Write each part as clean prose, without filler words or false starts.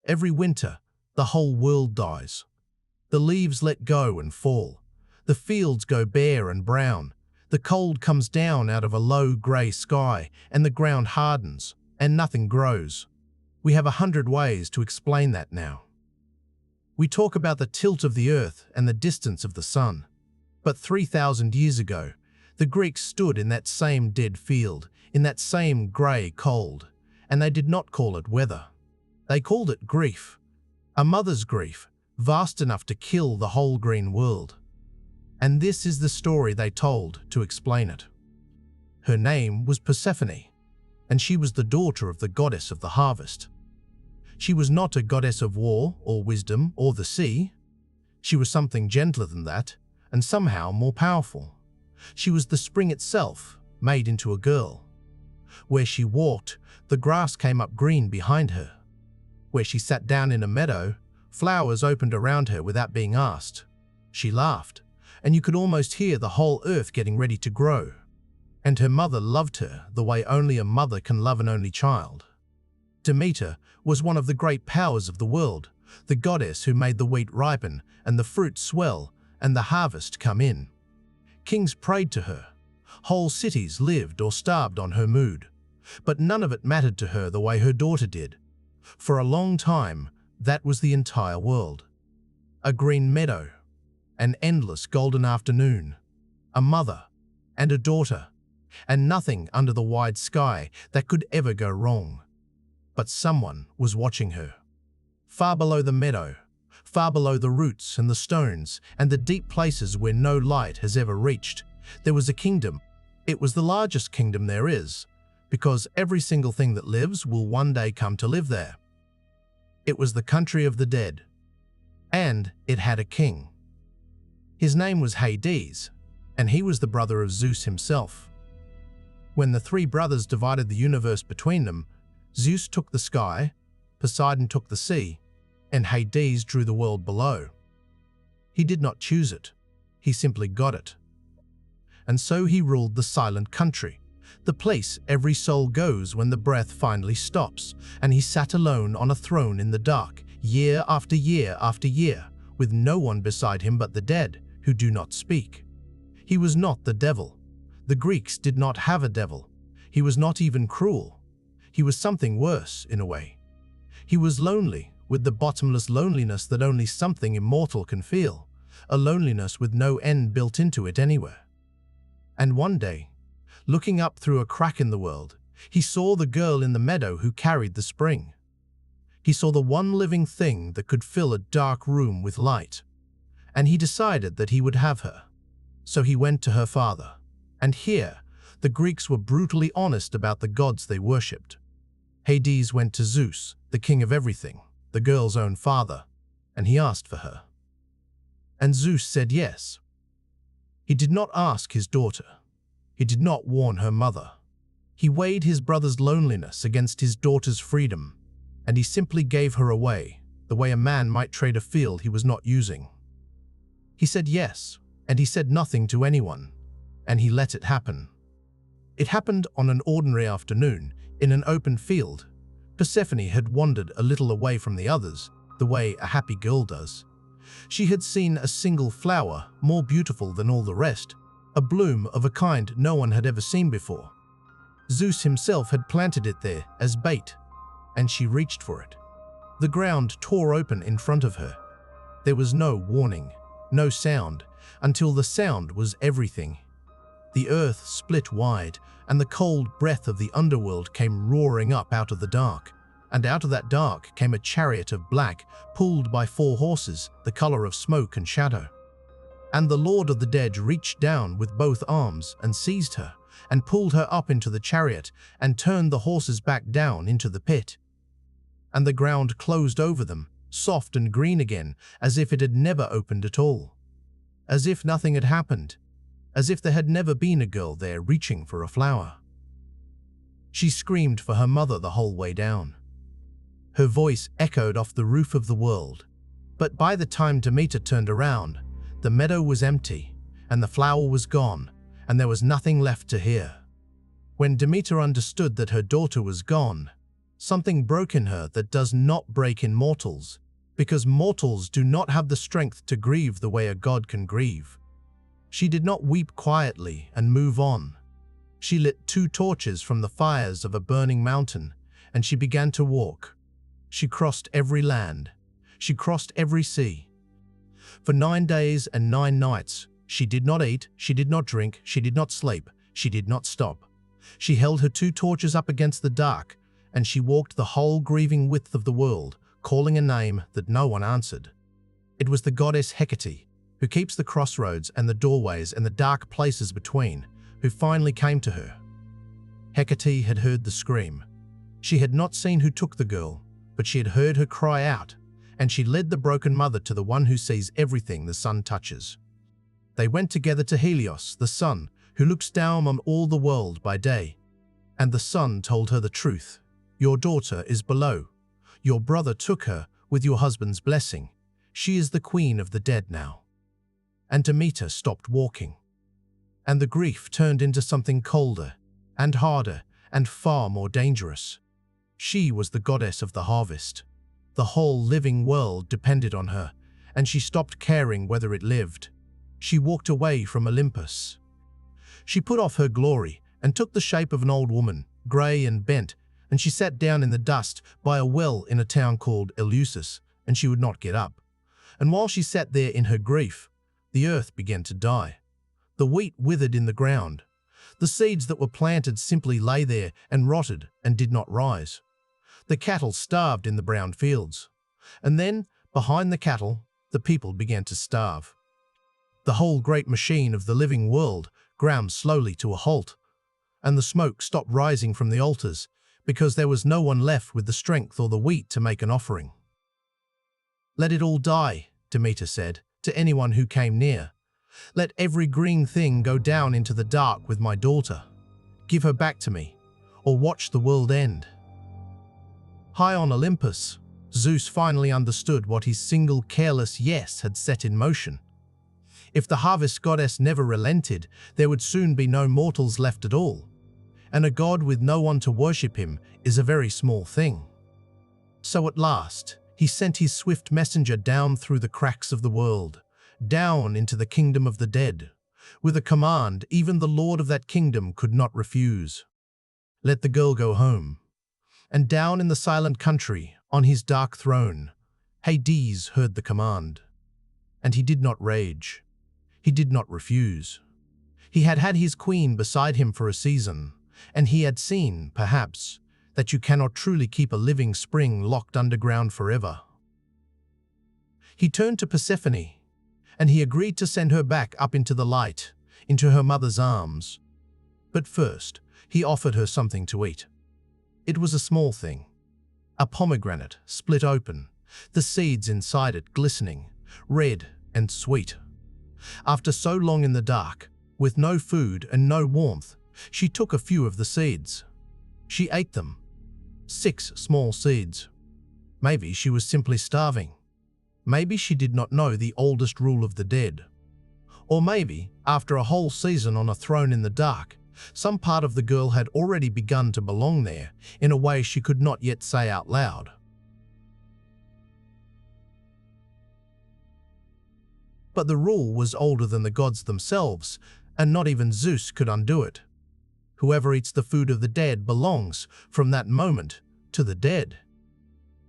Every winter, the whole world dies. The leaves let go and fall. The fields go bare and brown. The cold comes down out of a low grey sky, and the ground hardens, and nothing grows. We have 100 ways to explain that now. We talk about the tilt of the earth and the distance of the sun. But 3,000 years ago, the Greeks stood in that same dead field, in that same grey cold, and they did not call it weather. They called it grief. A mother's grief, vast enough to kill the whole green world. And this is the story they told to explain it. Her name was Persephone, and she was the daughter of the goddess of the harvest. She was not a goddess of war or wisdom or the sea. She was something gentler than that, and somehow more powerful. She was the spring itself, made into a girl. Where she walked, the grass came up green behind her. Where she sat down in a meadow, flowers opened around her without being asked. She laughed, and you could almost hear the whole earth getting ready to grow. And her mother loved her the way only a mother can love an only child. Demeter was one of the great powers of the world, the goddess who made the wheat ripen and the fruit swell and the harvest come in. Kings prayed to her. Whole cities lived or starved on her mood. But none of it mattered to her the way her daughter did. For a long time, that was the entire world. A green meadow, an endless golden afternoon, a mother and a daughter, and nothing under the wide sky that could ever go wrong. But someone was watching her. Far below the meadow, far below the roots and the stones and the deep places where no light has ever reached, there was a kingdom. It was the largest kingdom there is, because every single thing that lives will one day come to live there. It was the country of the dead, and it had a king. His name was Hades, and he was the brother of Zeus himself. When the three brothers divided the universe between them, Zeus took the sky, Poseidon took the sea, and Hades drew the world below. He did not choose it, he simply got it. And so he ruled the silent country, the place every soul goes when the breath finally stops, and he sat alone on a throne in the dark, year after year after year, with no one beside him but the dead, who do not speak. He was not the devil. The Greeks did not have a devil. He was not even cruel. He was something worse, in a way. He was lonely, with the bottomless loneliness that only something immortal can feel, a loneliness with no end built into it anywhere. And one day, looking up through a crack in the world, he saw the girl in the meadow who carried the spring. He saw the one living thing that could fill a dark room with light, and he decided that he would have her. So he went to her father, and here, the Greeks were brutally honest about the gods they worshipped. Hades went to Zeus, the king of everything, the girl's own father, and he asked for her. And Zeus said yes. He did not ask his daughter. He did not warn her mother. He weighed his brother's loneliness against his daughter's freedom, and he simply gave her away, the way a man might trade a field he was not using. He said yes, and he said nothing to anyone, and he let it happen. It happened on an ordinary afternoon, in an open field. Persephone had wandered a little away from the others, the way a happy girl does. She had seen a single flower more beautiful than all the rest, a bloom of a kind no one had ever seen before. Zeus himself had planted it there as bait, and she reached for it. The ground tore open in front of her. There was no warning, no sound, until the sound was everything. The earth split wide, and the cold breath of the underworld came roaring up out of the dark. And out of that dark came a chariot of black, pulled by 4 horses, the color of smoke and shadow. And the Lord of the Dead reached down with both arms and seized her, and pulled her up into the chariot, and turned the horses back down into the pit. And the ground closed over them, soft and green again, as if it had never opened at all. As if nothing had happened. As if there had never been a girl there reaching for a flower. She screamed for her mother the whole way down. Her voice echoed off the roof of the world. But by the time Demeter turned around, the meadow was empty, and the flower was gone, and there was nothing left to hear. When Demeter understood that her daughter was gone, Something broke in her that does not break in mortals, because mortals do not have the strength to grieve the way a god can grieve. She did not weep quietly and move on. She lit 2 torches from the fires of a burning mountain, and she began to walk. She crossed every land. She crossed every sea. For 9 days and 9 nights, she did not eat, she did not drink, she did not sleep, she did not stop. She held her 2 torches up against the dark, and she walked the whole grieving width of the world, calling a name that no one answered. It was the goddess Hecate, who keeps the crossroads and the doorways and the dark places between, who finally came to her. Hecate had heard the scream. She had not seen who took the girl, but she had heard her cry out, and she led the broken mother to the one who sees everything the sun touches. They went together to Helios, the sun, who looks down on all the world by day. And the sun told her the truth. Your daughter is below. Your brother took her with your husband's blessing. She is the queen of the dead now. And Demeter stopped walking. And the grief turned into something colder and harder and far more dangerous. She was the goddess of the harvest. The whole living world depended on her, and she stopped caring whether it lived. She walked away from Olympus. She put off her glory and took the shape of an old woman, grey and bent, and she sat down in the dust by a well in a town called Eleusis, and she would not get up. And while she sat there in her grief, the earth began to die. The wheat withered in the ground. The seeds that were planted simply lay there and rotted and did not rise. The cattle starved in the brown fields. And then, behind the cattle, the people began to starve. The whole great machine of the living world ground slowly to a halt, and the smoke stopped rising from the altars because there was no one left with the strength or the wheat to make an offering. Let it all die, Demeter said to anyone who came near. Let every green thing go down into the dark with my daughter. Give her back to me, or watch the world end. High on Olympus, Zeus finally understood what his single careless yes had set in motion. If the harvest goddess never relented, there would soon be no mortals left at all. And a god with no one to worship him is a very small thing. So at last, he sent his swift messenger down through the cracks of the world, down into the kingdom of the dead, with a command even the lord of that kingdom could not refuse. Let the girl go home. And down in the silent country, on his dark throne, Hades heard the command. And he did not rage. He did not refuse. He had had his queen beside him for a season, and he had seen, perhaps, that you cannot truly keep a living spring locked underground forever. He turned to Persephone, and he agreed to send her back up into the light, into her mother's arms. But first, he offered her something to eat. It was a small thing. A pomegranate split open, the seeds inside it glistening, red and sweet. After so long in the dark, with no food and no warmth, she took a few of the seeds. She ate them. 6 small seeds. Maybe she was simply starving. Maybe she did not know the oldest rule of the dead. Or maybe, after a whole season on a throne in the dark, some part of the girl had already begun to belong there in a way she could not yet say out loud. But the rule was older than the gods themselves, and not even Zeus could undo it. Whoever eats the food of the dead belongs, from that moment, to the dead.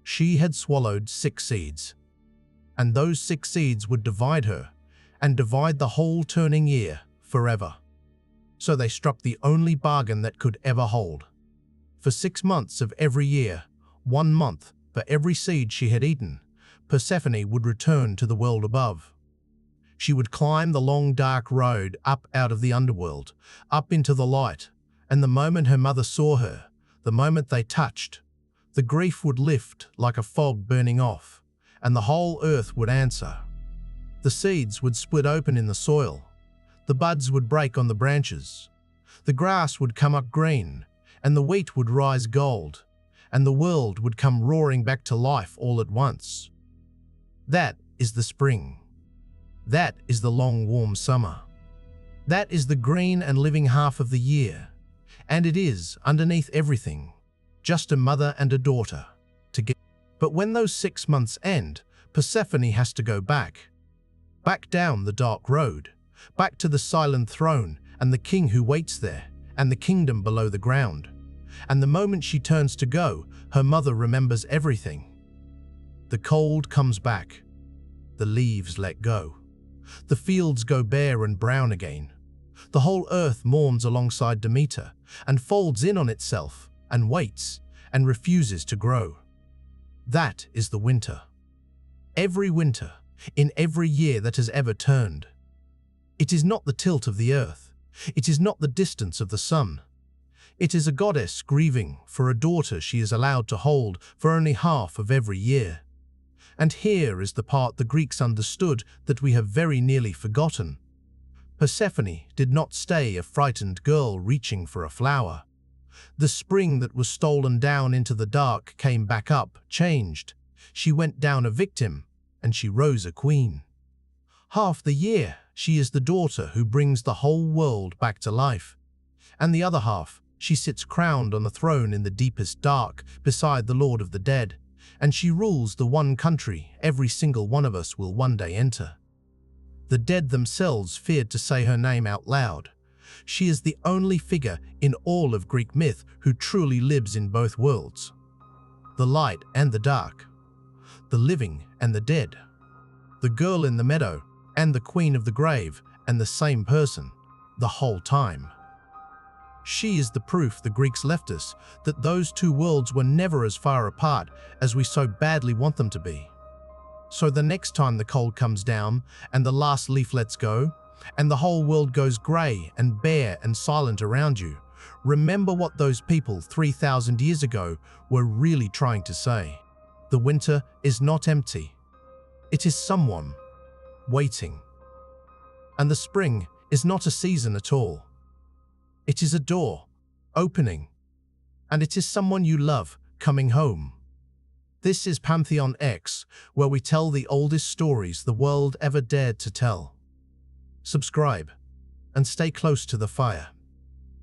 She had swallowed 6 seeds, and those 6 seeds would divide her, and divide the whole turning year forever. So they struck the only bargain that could ever hold. For 6 months of every year, 1 month for every seed she had eaten, Persephone would return to the world above. She would climb the long dark road up out of the underworld, up into the light, and the moment her mother saw her, the moment they touched, the grief would lift like a fog burning off, and the whole earth would answer. The seeds would split open in the soil, the buds would break on the branches, the grass would come up green, and the wheat would rise gold, and the world would come roaring back to life all at once. That is the spring. That is the long warm summer. That is the green and living half of the year. And it is, underneath everything, just a mother and a daughter. But when those 6 months end, Persephone has to go back. Back down the dark road, back to the silent throne and the king who waits there, and the kingdom below the ground. And the moment she turns to go, her mother remembers everything. The cold comes back. The leaves let go. The fields go bare and brown again. The whole earth mourns alongside Demeter and folds in on itself and waits and refuses to grow. That is the winter. Every winter, in every year that has ever turned. It is not the tilt of the earth. It is not the distance of the sun. It is a goddess grieving for a daughter she is allowed to hold for only half of every year. And here is the part the Greeks understood that we have very nearly forgotten. Persephone did not stay a frightened girl reaching for a flower. The spring that was stolen down into the dark came back up, changed. She went down a victim, and she rose a queen. Half the year, she is the daughter who brings the whole world back to life. And the other half, she sits crowned on the throne in the deepest dark, beside the Lord of the Dead, and she rules the one country every single one of us will one day enter. The dead themselves feared to say her name out loud. She is the only figure in all of Greek myth who truly lives in both worlds. The light and the dark. The living and the dead. The girl in the meadow and the queen of the grave, and the same person, the whole time. She is the proof the Greeks left us that those two worlds were never as far apart as we so badly want them to be. So the next time the cold comes down and the last leaf lets go, and the whole world goes grey and bare and silent around you, remember what those people 3,000 years ago were really trying to say. The winter is not empty. It is someone waiting. And the spring is not a season at all. It is a door opening, and it is someone you love coming home. This is Pantheon X, where we tell the oldest stories the world ever dared to tell. Subscribe and stay close to the fire.